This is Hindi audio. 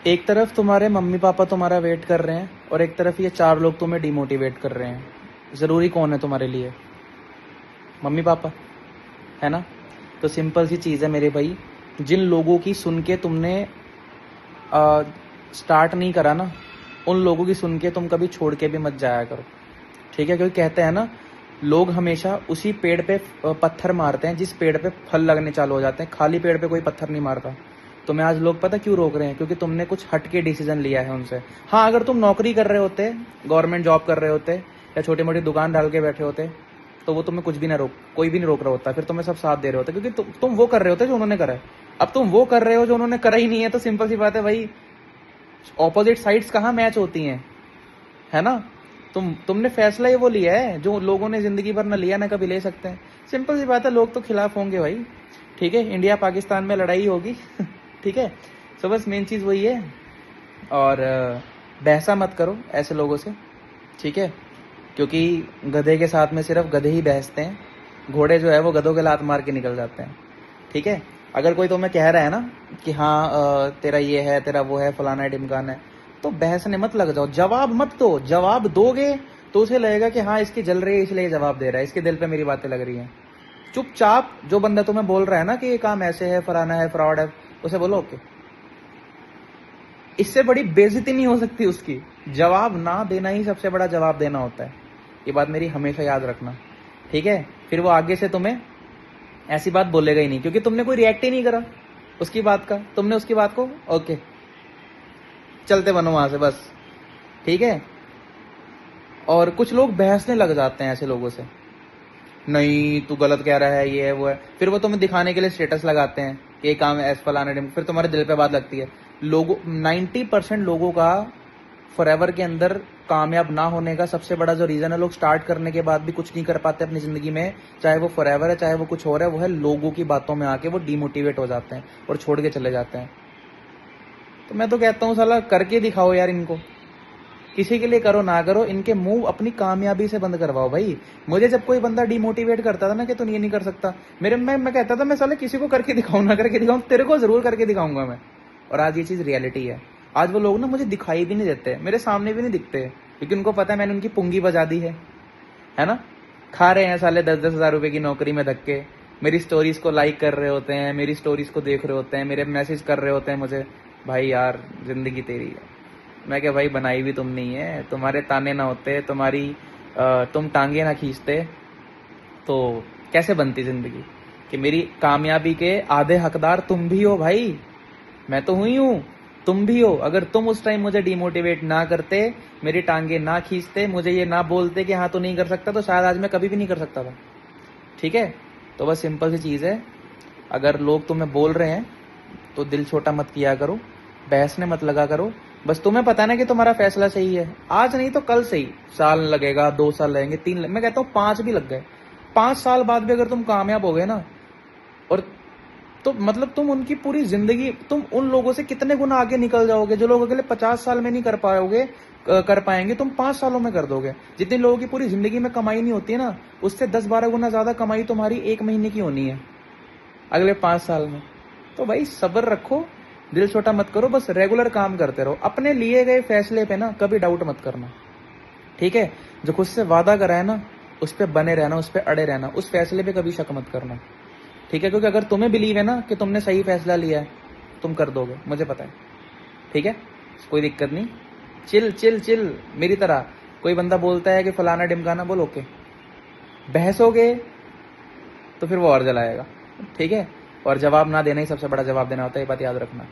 एक तरफ तुम्हारे मम्मी पापा तुम्हारा वेट कर रहे हैं और एक तरफ ये 4 लोग तुम्हें डिमोटिवेट कर रहे हैं। ज़रूरी कौन है तुम्हारे लिए? मम्मी पापा, है ना? तो सिंपल सी चीज़ है मेरे भाई, जिन लोगों की सुन के तुमने स्टार्ट नहीं करा ना, उन लोगों की सुन के तुम कभी छोड़ के भी मत जाया करो, ठीक है? क्योंकि कहते हैं ना, लोग हमेशा उसी पेड़ पे पत्थर मारते हैं जिस पेड़ पे फल लगने चालू हो जाते हैं, खाली पेड़ पे कोई पत्थर नहीं मारता। तुम्हें आज लोग पता क्यों रोक रहे हैं? क्योंकि तुमने कुछ हट के डिसीजन लिया है उनसे। हाँ, अगर तुम नौकरी कर रहे होते, गवर्नमेंट जॉब कर रहे होते या छोटी मोटी दुकान डाल के बैठे होते, तो वो तुम्हें कुछ भी ना रोक, कोई भी नहीं रोक रहा होता, फिर तुम्हें सब साथ दे रहे होते, क्योंकि तुम वो कर रहे होते जो उन्होंने करा है। अब तुम वो कर रहे हो जो उन्होंने करा ही नहीं है, तो सिंपल सी बात है भाई, ऑपोजिट साइड्स कहाँ मैच होती हैं, है ना? तुमने फैसला ही वो लिया है जो लोगों ने जिंदगी भर ना लिया ना कभी ले सकते हैं। सिंपल सी बात है, लोग तो खिलाफ होंगे भाई, ठीक है? इंडिया पाकिस्तान में लड़ाई होगी ठीक है? सो बस मेन चीज वही है। और बहसा मत करो ऐसे लोगों से, ठीक है? क्योंकि गधे के साथ में सिर्फ गधे ही बहसते हैं, घोड़े जो है वो गधों के लात मार के निकल जाते हैं, ठीक है? अगर कोई तुम्हें कह रहा है ना कि हाँ तेरा ये है, तेरा वो है, फलाना है, ढिमकाना है, तो बहसने मत लग जाओ, जवाब मत दो। जवाब दोगे तो उसे लगेगा कि हाँ इसकी जल रही है इसलिए जवाब दे रहा है, इसके दिल पे मेरी बातें लग रही हैं। चुपचाप जो बंदा तुम्हें बोल रहा है ना कि ये काम ऐसे है, फलाना है, फ्रॉड है, उसे बोलो ओके। इससे बड़ी बेइज्जती नहीं हो सकती उसकी। जवाब ना देना ही सबसे बड़ा जवाब देना होता है, ये बात मेरी हमेशा याद रखना, ठीक है? फिर वो आगे से तुम्हें ऐसी बात बोलेगा ही नहीं, क्योंकि तुमने कोई रिएक्ट ही नहीं करा उसकी बात का, तुमने उसकी बात को ओके चलते बनो वहां से बस, ठीक है? और कुछ लोग बहसने लग जाते हैं ऐसे लोगों से, नहीं तू गलत कह रहा है, ये है वो है, फिर वो तुम्हें दिखाने के लिए स्टेटस लगाते हैं कि ये काम है फलाना डिम, फिर तुम्हारे दिल पे बात लगती है। लोगों 90% लोगों का फॉरएवर के अंदर कामयाब ना होने का सबसे बड़ा जो रीजन है, लोग स्टार्ट करने के बाद भी कुछ नहीं कर पाते अपनी जिंदगी में, चाहे वो फॉरएवर है चाहे वो कुछ और है, वो है लोगों की बातों में आके वो डिमोटिवेट हो जाते हैं और छोड़ के चले जाते हैं। तो मैं तो कहता हूँ साला करके दिखाओ यार इनको, किसी के लिए करो ना करो, इनके मुंह अपनी कामयाबी से बंद करवाओ भाई। मुझे जब कोई बंदा डिमोटिवेट करता था ना कि तू ये नहीं कर सकता, मैं कहता था मैं साले किसी को करके दिखाऊं ना करके दिखाऊं, तेरे को जरूर करके दिखाऊंगा मैं। और आज ये चीज रियलिटी है। आज वो लोग ना मुझे दिखाई भी नहीं देते, मेरे सामने भी नहीं दिखते, क्योंकि उनको पता है मैंने उनकी पुंगी बजा दी है ना? खा रहे हैं साले 10-10 हजार रुपए की नौकरी में धक्के, मेरी स्टोरीज को लाइक कर रहे होते हैं, मेरी स्टोरीज को देख रहे होते हैं, मेरे मैसेज कर रहे होते हैं मुझे, भाई यार जिंदगी तेरी है। मैं क्या भाई, बनाई भी तुम नहीं है, तुम्हारे ताने ना होते, तुम टांगे ना खींचते, तो कैसे बनती जिंदगी? कि मेरी कामयाबी के आधे हकदार तुम भी हो भाई, मैं तो हुई हूं, तुम भी हो। अगर तुम उस टाइम मुझे डिमोटिवेट ना करते, मेरी टांगे ना खींचते, मुझे ये ना बोलते कि हाँ तो नहीं कर सकता, तो शायद आज मैं कभी भी नहीं कर सकता था, ठीक है? तो बस सिंपल सी चीज है, अगर लोग तुम्हें बोल रहे हैं तो दिल छोटा मत किया करो, बहसने मत लगा करो। बस तुम्हें पता ना कि तुम्हारा फैसला सही है, आज नहीं तो कल सही, साल लगेगा, 2 साल लगेंगे, 3 मैं कहता हूँ 5 भी लग गए, 5 साल बाद भी अगर तुम कामयाब हो गए ना, और तो मतलब तुम उनकी पूरी जिंदगी, तुम उन लोगों से कितने गुना आगे निकल जाओगे। जो लोग अगले 50 साल में नहीं कर पाएंगे, तुम 5 सालों में कर दोगे। जितने लोगों की पूरी जिंदगी में कमाई नहीं होती है ना, उससे 10-12 गुना ज्यादा कमाई तुम्हारी 1 महीने की होनी है अगले 5 साल में। तो भाई सब्र रखो, दिल छोटा मत करो, बस रेगुलर काम करते रहो, अपने लिए गए फैसले पे ना कभी डाउट मत करना, ठीक है? जो खुद से वादा करा है ना, उस पर बने रहना, उस पर अड़े रहना, उस फैसले पे कभी शक मत करना, ठीक है? क्योंकि अगर तुम्हें बिलीव है ना कि तुमने सही फैसला लिया है, तुम कर दोगे, मुझे पता है, ठीक है? कोई दिक्कत नहीं, चिल चिल चिल मेरी तरह। कोई बंदा बोलता है कि फलाना डिमकाना, बोल ओके, बहसोगे तो फिर वो और जलाएगा, ठीक है? और जवाब ना देना ही सबसे बड़ा जवाब देना होता है, ये बात याद रखना।